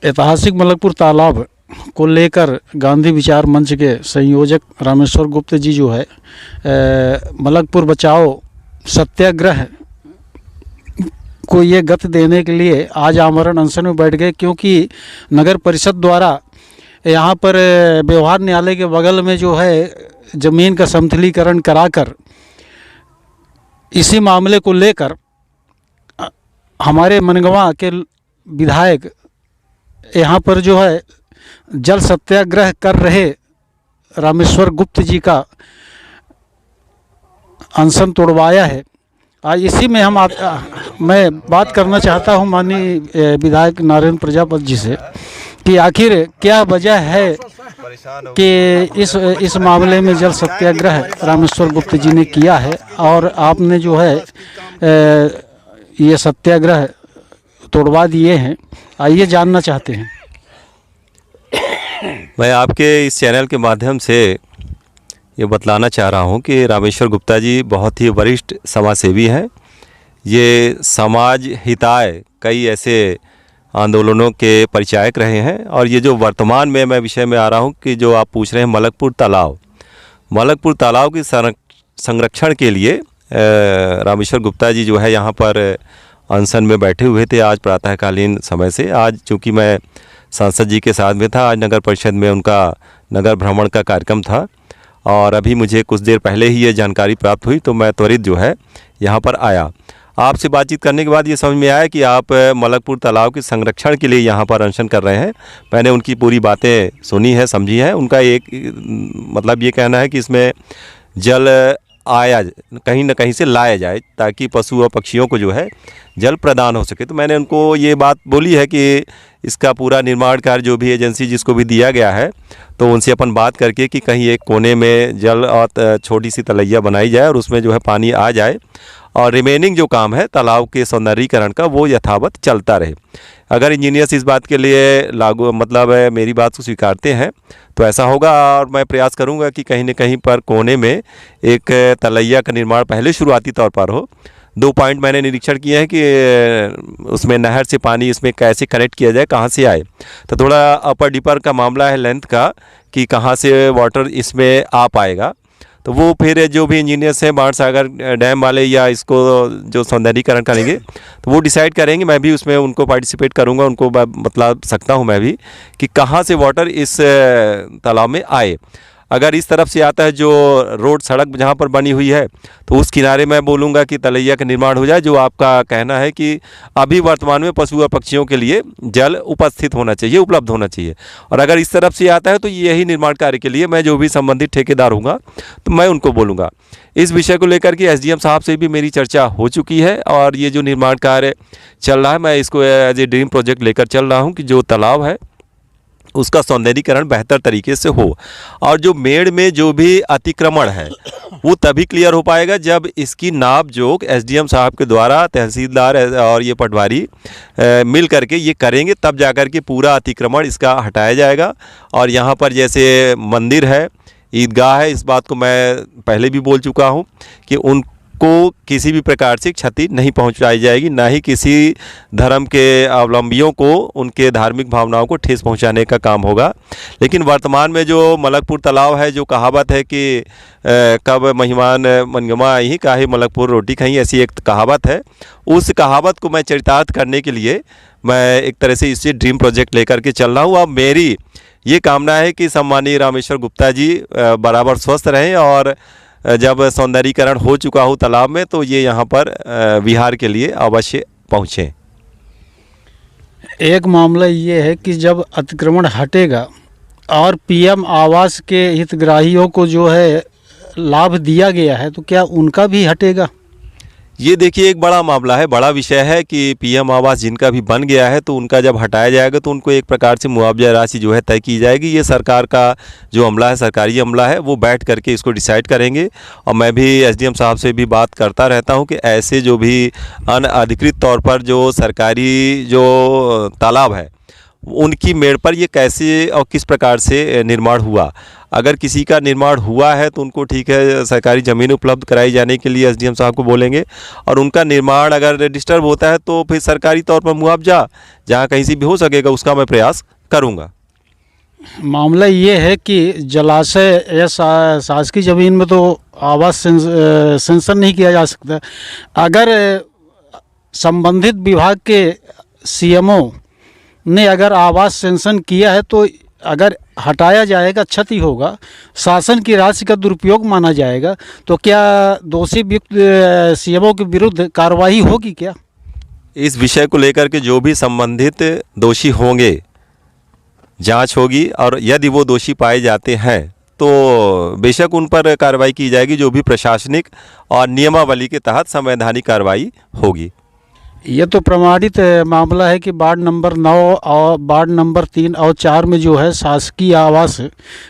ऐतिहासिक मलकपुर तालाब को लेकर गांधी विचार मंच के संयोजक रामेश्वर गुप्ता जी जो है मलकपुर बचाओ सत्याग्रह को ये गति देने के लिए आज आमरण अनशन में बैठ गए, क्योंकि नगर परिषद द्वारा यहाँ पर व्यवहार न्यायालय के बगल में जो है ज़मीन का समतलीकरण कराकर इसी मामले को लेकर हमारे मनगवा के विधायक यहाँ पर जो है जल सत्याग्रह कर रहे रामेश्वर गुप्त जी का अनशन तोड़वाया है। आज इसी में मैं बात करना चाहता हूँ माननीय विधायक नारायण प्रजापति जी से कि आखिर क्या वजह है कि इस मामले में जल सत्याग्रह रामेश्वर गुप्त जी ने किया है और आपने जो है ये सत्याग्रह तोड़वा दिए हैं। आइए जानना चाहते हैं। मैं आपके इस चैनल के माध्यम से ये बतलाना चाह रहा हूँ कि रामेश्वर गुप्ता जी बहुत ही वरिष्ठ समाज सेवी हैं। ये समाज हिताय कई ऐसे आंदोलनों के परिचायक रहे हैं और ये जो वर्तमान में मैं विषय में आ रहा हूँ कि जो आप पूछ रहे हैं मलकपुर तालाब के संरक्षण के लिए रामेश्वर गुप्ता जी जो है यहाँ पर अनशन में बैठे हुए थे आज प्रातःकालीन समय से। आज चूँकि मैं सांसद जी के साथ में था, आज नगर परिषद में उनका नगर भ्रमण का कार्यक्रम था और अभी मुझे कुछ देर पहले ही ये जानकारी प्राप्त हुई तो मैं त्वरित जो है यहाँ पर आया। आपसे बातचीत करने के बाद ये समझ में आया कि आप मलकपुर तालाब के संरक्षण के लिए यहाँ पर अनशन कर रहे हैं। मैंने उनकी पूरी बातें सुनी है, समझी हैं। उनका एक मतलब ये कहना है कि इसमें जल आया कहीं न कहीं से लाया जाए ताकि पशु और पक्षियों को जो है जल प्रदान हो सके। तो मैंने उनको ये बात बोली है कि इसका पूरा निर्माण कार्य जो भी एजेंसी जिसको भी दिया गया है तो उनसे अपन बात करके कि कहीं एक कोने में जल और छोटी सी तलैया बनाई जाए और उसमें जो है पानी आ जाए और रिमेनिंग जो काम है तालाब के सौंदर्यीकरण का वो यथावत चलता रहे। अगर इंजीनियर्स इस बात के लिए लागू मतलब मेरी बात को स्वीकारते हैं तो ऐसा होगा और मैं प्रयास करूंगा कि कहीं न कहीं पर कोने में एक तलैया का निर्माण पहले शुरुआती तौर पर हो। 2 पॉइंट मैंने निरीक्षण किए हैं कि उसमें नहर से पानी इसमें कैसे कनेक्ट किया जाए, कहाँ से आए। तो थोड़ा अपर डिपर का मामला है लेंथ का कि कहाँ से वाटर इसमें आ पाएगा। तो वो फिर जो भी इंजीनियर्स हैं बाणसागर डैम वाले या इसको जो सौंदर्यीकरण करेंगे तो वो डिसाइड करेंगे। मैं भी उसमें उनको पार्टिसिपेट करूंगा, उनको बतला सकता हूं मैं भी कि कहाँ से वाटर इस तालाब में आए। अगर इस तरफ से आता है जो रोड सड़क जहाँ पर बनी हुई है तो उस किनारे मैं बोलूँगा कि तलैया का निर्माण हो जाए, जो आपका कहना है कि अभी वर्तमान में पशु और पक्षियों के लिए जल उपस्थित होना चाहिए, उपलब्ध होना चाहिए। और अगर इस तरफ से आता है तो यही निर्माण कार्य के लिए मैं जो भी संबंधित ठेकेदार होऊंगा तो मैं उनको बोलूँगा। इस विषय को लेकर के एसडीएम साहब से भी मेरी चर्चा हो चुकी है और ये जो निर्माण कार्य चल रहा है मैं इसको एज ए ड्रीम प्रोजेक्ट लेकर चल रहा हूँ कि जो तालाब है उसका सौंदर्यीकरण बेहतर तरीके से हो। और जो मेड़ में जो भी अतिक्रमण है वो तभी क्लियर हो पाएगा जब इसकी नाप जोख एसडीएम साहब के द्वारा तहसीलदार और ये पटवारी मिल करके ये करेंगे, तब जाकर के पूरा अतिक्रमण इसका हटाया जाएगा। और यहाँ पर जैसे मंदिर है, ईदगाह है, इस बात को मैं पहले भी बोल चुका हूँ कि उनको किसी भी प्रकार से क्षति नहीं पहुंचाई जाएगी, ना ही किसी धर्म के अवलंबियों को उनके धार्मिक भावनाओं को ठेस पहुंचाने का काम होगा। लेकिन वर्तमान में जो मलकपुर तालाब है, जो कहावत है कि कब मेहमान मनगमा आई काहे मलकपुर रोटी खाई, ऐसी एक कहावत है। उस कहावत को मैं चरितार्थ करने के लिए मैं एक तरह से इसे ड्रीम प्रोजेक्ट लेकर के चल रहा हूँ। अब मेरी ये कामना है कि सम्मानीय रामेश्वर गुप्ता जी बराबर स्वस्थ रहें और जब सौंदर्यीकरण हो चुका हो तालाब में तो ये यहाँ पर विहार के लिए अवश्य पहुँचें। एक मामला ये है कि जब अतिक्रमण हटेगा और पीएम आवास के हितग्राहियों को जो है लाभ दिया गया है तो क्या उनका भी हटेगा? ये देखिए एक बड़ा मामला है, बड़ा विषय है कि पीएम आवास जिनका भी बन गया है तो उनका जब हटाया जाएगा तो उनको एक प्रकार से मुआवजा राशि जो है तय की जाएगी। ये सरकार का जो अमला है, सरकारी अमला है, वो बैठ करके इसको डिसाइड करेंगे। और मैं भी एसडीएम साहब से भी बात करता रहता हूं कि ऐसे जो भी अनअधिकृत तौर पर जो सरकारी जो तालाब है उनकी मेड़ पर ये कैसे और किस प्रकार से निर्माण हुआ। अगर किसी का निर्माण हुआ है तो उनको ठीक है सरकारी ज़मीन उपलब्ध कराई जाने के लिए एसडीएम साहब को बोलेंगे, और उनका निर्माण अगर डिस्टर्ब होता है तो फिर सरकारी तौर पर मुआवजा जहाँ कहीं से भी हो सकेगा उसका मैं प्रयास करूँगा। मामला ये है कि जलाशय या शासकीय ज़मीन में तो आवास सेंसन नहीं किया जा सकता। अगर संबंधित विभाग के सीएमओ ने अगर आवास सेंसन किया है तो अगर हटाया जाएगा क्षति होगा, शासन की राशि का दुरुपयोग माना जाएगा, तो क्या दोषी युक्त सीएमओ के विरुद्ध कार्रवाई होगी क्या? इस विषय को लेकर के जो भी संबंधित दोषी होंगे जांच होगी, और यदि वो दोषी पाए जाते हैं तो बेशक उन पर कार्रवाई की जाएगी, जो भी प्रशासनिक और नियमावली के तहत संवैधानिक कार्रवाई होगी। ये तो प्रमाणित मामला है कि वार्ड नंबर 9 और वार्ड नंबर 3 और 4 में जो है शासकीय आवास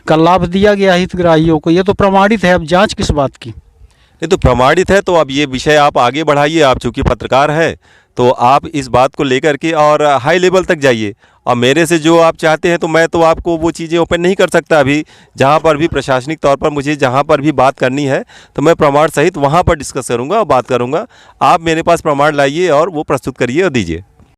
का लाभ दिया गया हितग्राहियों को। ये तो प्रमाणित है, अब जांच किस बात की? नहीं तो प्रमाणित है तो अब ये विषय आप आगे बढ़ाइए। आप चूँकि पत्रकार हैं तो आप इस बात को लेकर के और हाई लेवल तक जाइए, और मेरे से जो आप चाहते हैं तो मैं तो आपको वो चीज़ें ओपन नहीं कर सकता अभी। जहाँ पर भी प्रशासनिक तौर पर मुझे जहाँ पर भी बात करनी है तो मैं प्रमाण सहित वहाँ पर डिस्कस करूँगा और बात करूँगा। आप मेरे पास प्रमाण लाइए और वो प्रस्तुत करिए और दीजिए।